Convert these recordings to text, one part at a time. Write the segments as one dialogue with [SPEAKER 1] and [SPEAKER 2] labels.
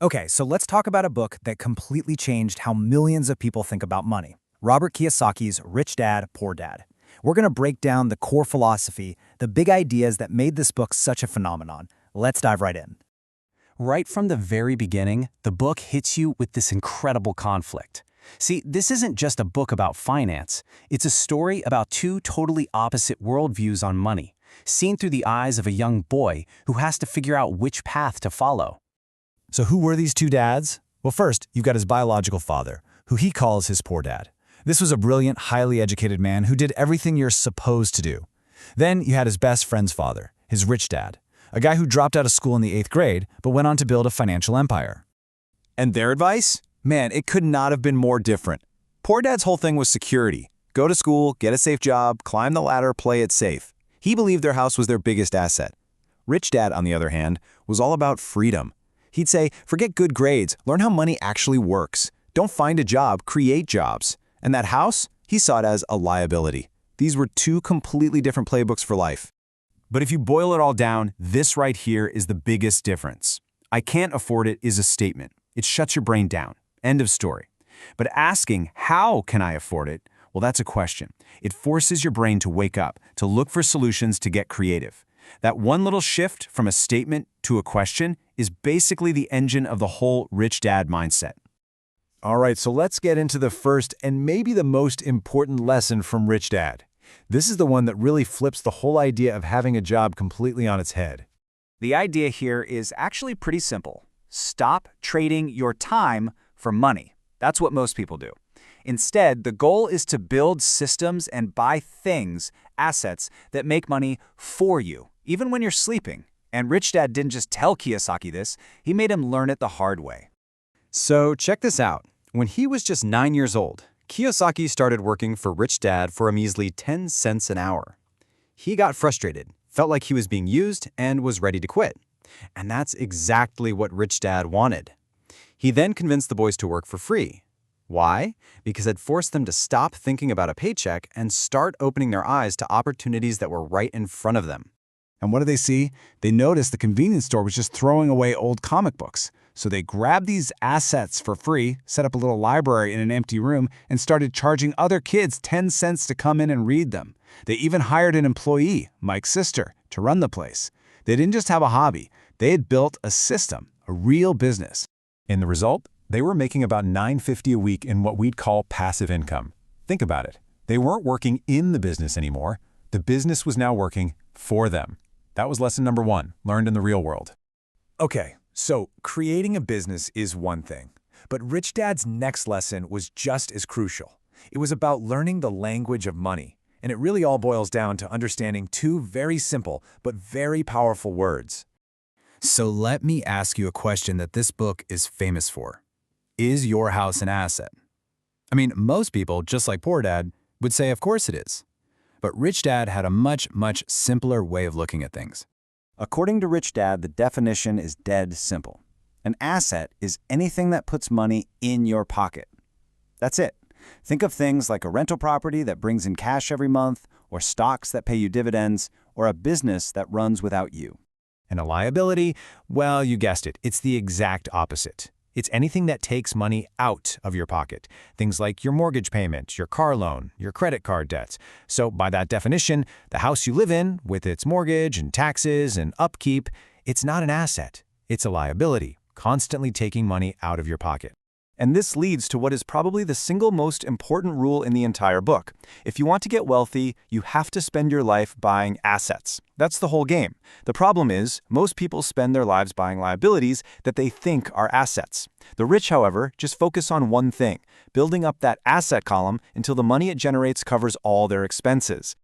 [SPEAKER 1] Okay, so let's talk about a book that completely changed how millions of people think about money. Robert Kiyosaki's Rich Dad, Poor Dad. We're going to break down the core philosophy, the big ideas that made this book such a phenomenon. Let's dive right in.
[SPEAKER 2] Right from the very beginning, the book hits you with this incredible conflict. See, this isn't just a book about finance. It's a story about two totally opposite worldviews on money, seen through the eyes of a young boy who has to figure out which path to follow.
[SPEAKER 1] So who were these two dads? Well, first, you've got his biological father, who he calls his poor dad. This was a brilliant, highly educated man who did everything you're supposed to do. Then you had his best friend's father, his rich dad, a guy who dropped out of school in the 8th grade but went on to build a financial empire.
[SPEAKER 3] And their advice? Man, it could not have been more different. Poor Dad's whole thing was security. Go to school, get a safe job, climb the ladder, play it safe. He believed their house was their biggest asset. Rich Dad, on the other hand, was all about freedom. He'd say, forget good grades, learn how money actually works. Don't find a job, create jobs. And that house, he saw it as a liability. These were two completely different playbooks for life. But if you boil it all down, this right here is the biggest difference. I can't afford it is a statement. It shuts your brain down. End of story. But asking, how can I afford it? Well, that's a question. It forces your brain to wake up, to look for solutions, to get creative. That one little shift from a statement to a question is basically the engine of the whole rich dad mindset.
[SPEAKER 4] All right, so let's get into the first and maybe the most important lesson from Rich Dad. This is the one that really flips the whole idea of having a job completely on its head.
[SPEAKER 5] The idea here is actually pretty simple. Stop trading your time for money. That's what most people do. Instead, the goal is to build systems and buy things, assets, that make money for you, even when you're sleeping. And Rich Dad didn't just tell Kiyosaki this, he made him learn it the hard way.
[SPEAKER 3] So check this out. When he was just 9 years old, Kiyosaki started working for Rich Dad for a measly 10 cents an hour. He got frustrated, felt like he was being used, and was ready to quit. And that's exactly what Rich Dad wanted. He then convinced the boys to work for free. Why? Because it forced them to stop thinking about a paycheck and start opening their eyes to opportunities that were right in front of them.
[SPEAKER 4] And what did they see? They noticed the convenience store was just throwing away old comic books. So they grabbed these assets for free, set up a little library in an empty room, and started charging other kids 10 cents to come in and read them. They even hired an employee, Mike's sister, to run the place. They didn't just have a hobby. They had built a system, a real business.
[SPEAKER 6] In the result, they were making about $9.50 a week in what we'd call passive income. Think about it. They weren't working in the business anymore. The business was now working for them. That was lesson number 1, learned in the real world.
[SPEAKER 4] Okay, so creating a business is one thing, but Rich Dad's next lesson was just as crucial. It was about learning the language of money, and it really all boils down to understanding two very simple but very powerful words.
[SPEAKER 1] So let me ask you a question that this book is famous for. Is your house an asset? I mean, most people, just like Poor Dad, would say of course it is. But Rich Dad had a much, much simpler way of looking at things.
[SPEAKER 5] According to Rich Dad, the definition is dead simple. An asset is anything that puts money in your pocket. That's it. Think of things like a rental property that brings in cash every month, or stocks that pay you dividends, or a business that runs without you.
[SPEAKER 4] And a liability, well, you guessed it, it's the exact opposite. It's anything that takes money out of your pocket. Things like your mortgage payment, your car loan, your credit card debts. So by that definition, the house you live in, with its mortgage and taxes and upkeep, it's not an asset. It's a liability, constantly taking money out of your pocket.
[SPEAKER 3] And this leads to what is probably the single most important rule in the entire book. If you want to get wealthy, you have to spend your life buying assets. That's the whole game. The problem is, most people spend their lives buying liabilities that they think are assets. The rich, however, just focus on one thing, building up that asset column until the money it generates covers all their expenses.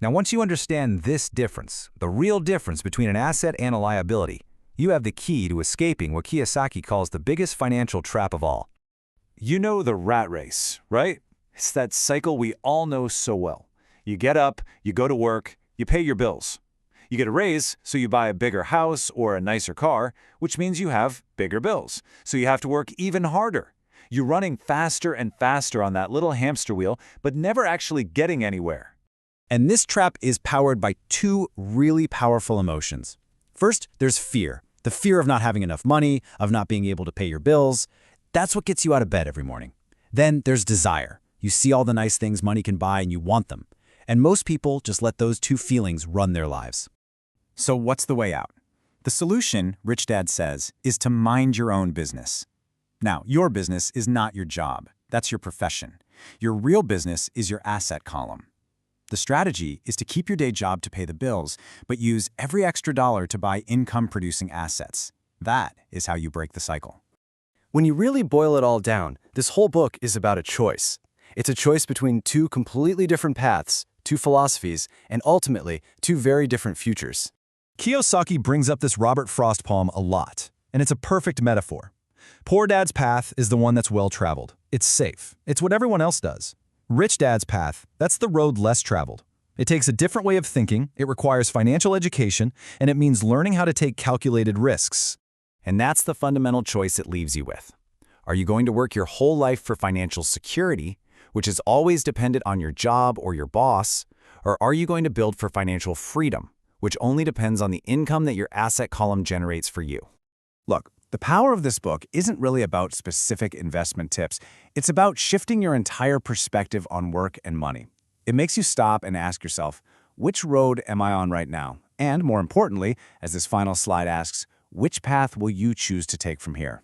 [SPEAKER 7] Now, once you understand this difference, the real difference between an asset and a liability, you have the key to escaping what Kiyosaki calls the biggest financial trap of all.
[SPEAKER 3] You know the rat race, right? It's that cycle we all know so well. You get up, you go to work, you pay your bills. You get a raise, so you buy a bigger house or a nicer car, which means you have bigger bills. So you have to work even harder. You're running faster and faster on that little hamster wheel, but never actually getting anywhere.
[SPEAKER 2] And this trap is powered by two really powerful emotions. First, there's fear.
[SPEAKER 1] The fear of not having enough money, of not being able to pay your bills, that's what gets you out of bed every morning. Then there's desire. You see all the nice things money can buy and you want them. And most people just let those two feelings run their lives.
[SPEAKER 5] So what's the way out? The solution, Rich Dad says, is to mind your own business. Now, your business is not your job. That's your profession. Your real business is your asset column. The strategy is to keep your day job to pay the bills, but use every extra dollar to buy income-producing assets. That is how you break the cycle.
[SPEAKER 8] When you really boil it all down, this whole book is about a choice. It's a choice between two completely different paths, two philosophies, and ultimately, two very different futures.
[SPEAKER 1] Kiyosaki brings up this Robert Frost poem a lot, and it's a perfect metaphor. Poor Dad's path is the one that's well-traveled. It's safe. It's what everyone else does. Rich Dad's path, that's the road less traveled. It takes a different way of thinking, it requires financial education, and it means learning how to take calculated risks.
[SPEAKER 5] And that's the fundamental choice it leaves you with. Are you going to work your whole life for financial security, which is always dependent on your job or your boss, or are you going to build for financial freedom, which only depends on the income that your asset column generates for you? Look, the power of this book isn't really about specific investment tips. It's about shifting your entire perspective on work and money. It makes you stop and ask yourself, which road am I on right now? And more importantly, as this final slide asks, which path will you choose to take from here?